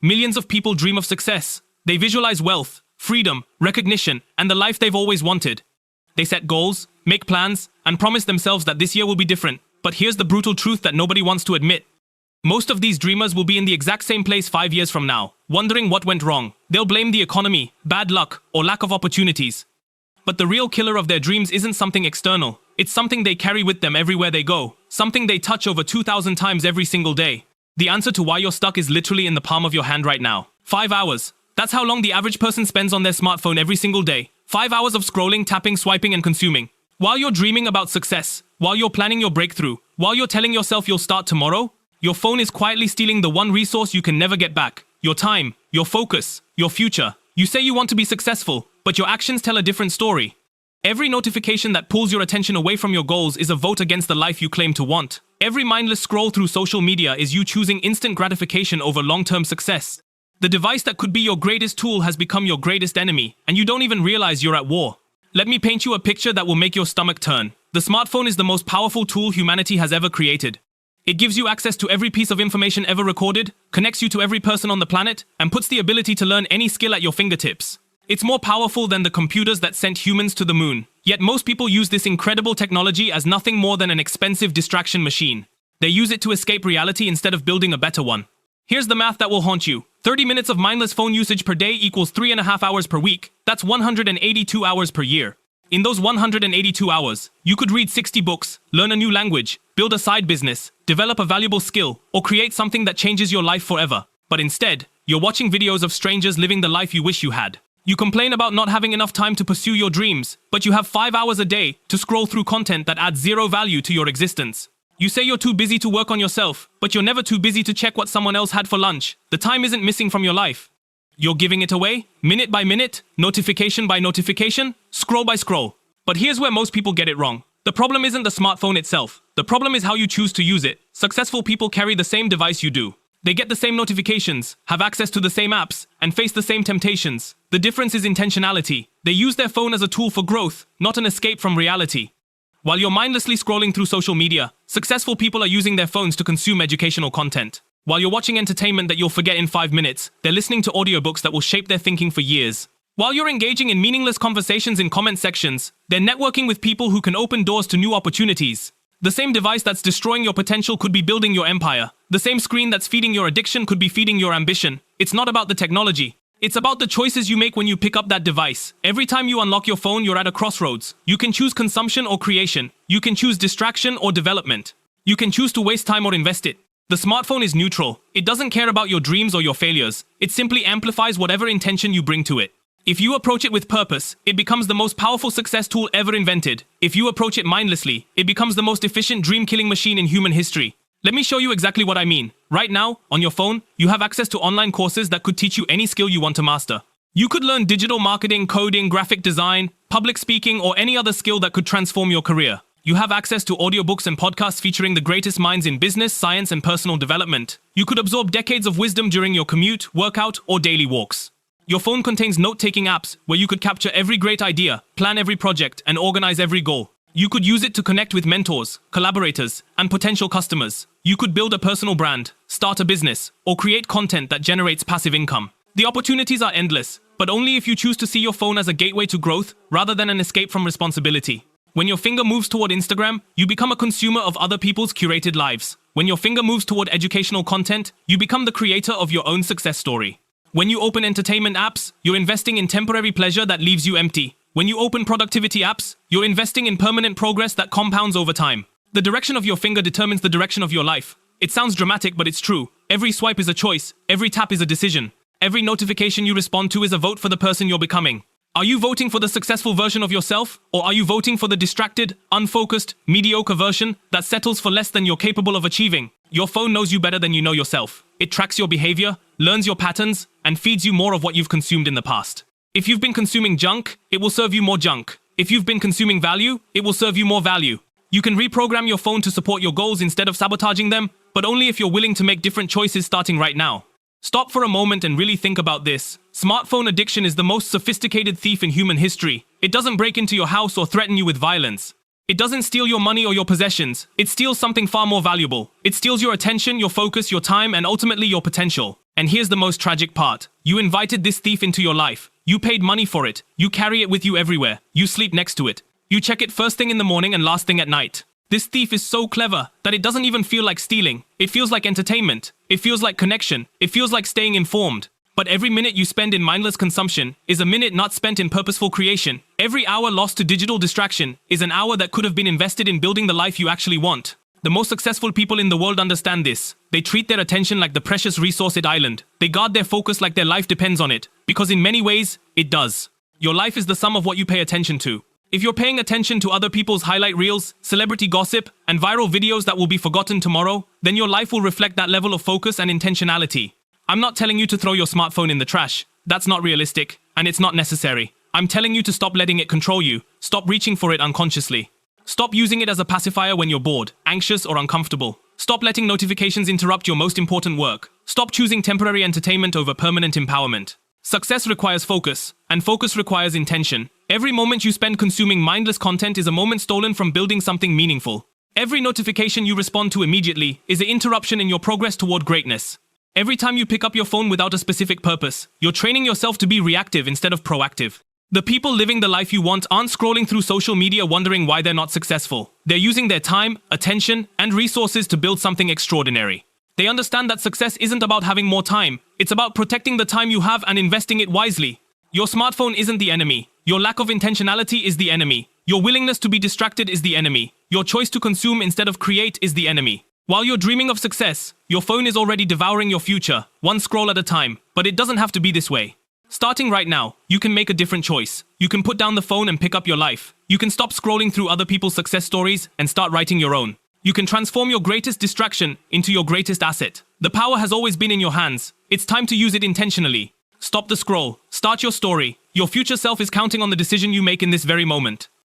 Millions of people dream of success. They visualize wealth, freedom, recognition, and the life they've always wanted. They set goals, make plans, and promise themselves that this year will be different. But here's the brutal truth that nobody wants to admit. Most of these dreamers will be in the exact same place 5 years from now, wondering what went wrong. They'll blame the economy, bad luck, or lack of opportunities. But the real killer of their dreams isn't something external. It's something they carry with them everywhere they go, something they touch over 2,000 times every single day. The answer to why you're stuck is literally in the palm of your hand right now. 5 hours. That's how long the average person spends on their smartphone every single day. 5 hours of scrolling, tapping, swiping, and consuming. While you're dreaming about success, while you're planning your breakthrough, while you're telling yourself you'll start tomorrow, your phone is quietly stealing the one resource you can never get back. Your time, your focus, your future. You say you want to be successful, but your actions tell a different story. Every notification that pulls your attention away from your goals is a vote against the life you claim to want. Every mindless scroll through social media is you choosing instant gratification over long-term success. The device that could be your greatest tool has become your greatest enemy, and you don't even realize you're at war. Let me paint you a picture that will make your stomach turn. The smartphone is the most powerful tool humanity has ever created. It gives you access to every piece of information ever recorded, connects you to every person on the planet, and puts the ability to learn any skill at your fingertips. It's more powerful than the computers that sent humans to the moon. Yet most people use this incredible technology as nothing more than an expensive distraction machine. They use it to escape reality instead of building a better one. Here's the math that will haunt you. 30 minutes of mindless phone usage per day equals 3.5 hours per week. That's 182 hours per year. In those 182 hours, you could read 60 books, learn a new language, build a side business, develop a valuable skill, or create something that changes your life forever. But instead, you're watching videos of strangers living the life you wish you had. You complain about not having enough time to pursue your dreams, but you have 5 hours a day to scroll through content that adds zero value to your existence. You say you're too busy to work on yourself, but you're never too busy to check what someone else had for lunch. The time isn't missing from your life. You're giving it away, minute by minute, notification by notification, scroll by scroll. But here's where most people get it wrong. The problem isn't the smartphone itself. The problem is how you choose to use it. Successful people carry the same device you do. They get the same notifications, have access to the same apps, and face the same temptations. The difference is intentionality. They use their phone as a tool for growth, not an escape from reality. While you're mindlessly scrolling through social media, successful people are using their phones to consume educational content. While you're watching entertainment that you'll forget in 5 minutes, they're listening to audiobooks that will shape their thinking for years. While you're engaging in meaningless conversations in comment sections, they're networking with people who can open doors to new opportunities. The same device that's destroying your potential could be building your empire. The same screen that's feeding your addiction could be feeding your ambition. It's not about the technology. It's about the choices you make when you pick up that device. Every time you unlock your phone, you're at a crossroads. You can choose consumption or creation. You can choose distraction or development. You can choose to waste time or invest it. The smartphone is neutral. It doesn't care about your dreams or your failures. It simply amplifies whatever intention you bring to it. If you approach it with purpose, it becomes the most powerful success tool ever invented. If you approach it mindlessly, it becomes the most efficient dream-killing machine in human history. Let me show you exactly what I mean. Right now, on your phone, you have access to online courses that could teach you any skill you want to master. You could learn digital marketing, coding, graphic design, public speaking, or any other skill that could transform your career. You have access to audiobooks and podcasts featuring the greatest minds in business, science, and personal development. You could absorb decades of wisdom during your commute, workout, or daily walks. Your phone contains note-taking apps where you could capture every great idea, plan every project, and organize every goal. You could use it to connect with mentors, collaborators, and potential customers. You could build a personal brand, start a business, or create content that generates passive income. The opportunities are endless, but only if you choose to see your phone as a gateway to growth rather than an escape from responsibility. When your finger moves toward Instagram, you become a consumer of other people's curated lives. When your finger moves toward educational content, you become the creator of your own success story. When you open entertainment apps, you're investing in temporary pleasure that leaves you empty. When you open productivity apps, you're investing in permanent progress that compounds over time. The direction of your finger determines the direction of your life. It sounds dramatic, but it's true. Every swipe is a choice. Every tap is a decision. Every notification you respond to is a vote for the person you're becoming. Are you voting for the successful version of yourself, or are you voting for the distracted, unfocused, mediocre version that settles for less than you're capable of achieving? Your phone knows you better than you know yourself. It tracks your behavior, learns your patterns, and feeds you more of what you've consumed in the past. If you've been consuming junk, it will serve you more junk. If you've been consuming value, it will serve you more value. You can reprogram your phone to support your goals instead of sabotaging them, but only if you're willing to make different choices starting right now. Stop for a moment and really think about this. Smartphone addiction is the most sophisticated thief in human history. It doesn't break into your house or threaten you with violence. It doesn't steal your money or your possessions. It steals something far more valuable. It steals your attention, your focus, your time, and ultimately your potential. And here's the most tragic part. You invited this thief into your life. You paid money for it. You carry it with you everywhere. You sleep next to it. You check it first thing in the morning and last thing at night. This thief is so clever that it doesn't even feel like stealing. It feels like entertainment. It feels like connection. It feels like staying informed. But every minute you spend in mindless consumption is a minute not spent in purposeful creation. Every hour lost to digital distraction is an hour that could have been invested in building the life you actually want. The most successful people in the world understand this. They treat their attention like the precious resource it island. They guard their focus like their life depends on it. Because in many ways, it does. Your life is the sum of what you pay attention to. If you're paying attention to other people's highlight reels, celebrity gossip, and viral videos that will be forgotten tomorrow, then your life will reflect that level of focus and intentionality. I'm not telling you to throw your smartphone in the trash. That's not realistic, and it's not necessary. I'm telling you to stop letting it control you. Stop reaching for it unconsciously. Stop using it as a pacifier when you're bored, anxious, or uncomfortable. Stop letting notifications interrupt your most important work. Stop choosing temporary entertainment over permanent empowerment. Success requires focus, and focus requires intention. Every moment you spend consuming mindless content is a moment stolen from building something meaningful. Every notification you respond to immediately is an interruption in your progress toward greatness. Every time you pick up your phone without a specific purpose, you're training yourself to be reactive instead of proactive. The people living the life you want aren't scrolling through social media wondering why they're not successful. They're using their time, attention, and resources to build something extraordinary. They understand that success isn't about having more time. It's about protecting the time you have and investing it wisely. Your smartphone isn't the enemy. Your lack of intentionality is the enemy. Your willingness to be distracted is the enemy. Your choice to consume instead of create is the enemy. While you're dreaming of success, your phone is already devouring your future, one scroll at a time. But it doesn't have to be this way. Starting right now, you can make a different choice. You can put down the phone and pick up your life. You can stop scrolling through other people's success stories and start writing your own. You can transform your greatest distraction into your greatest asset. The power has always been in your hands. It's time to use it intentionally. Stop the scroll. Start your story. Your future self is counting on the decision you make in this very moment.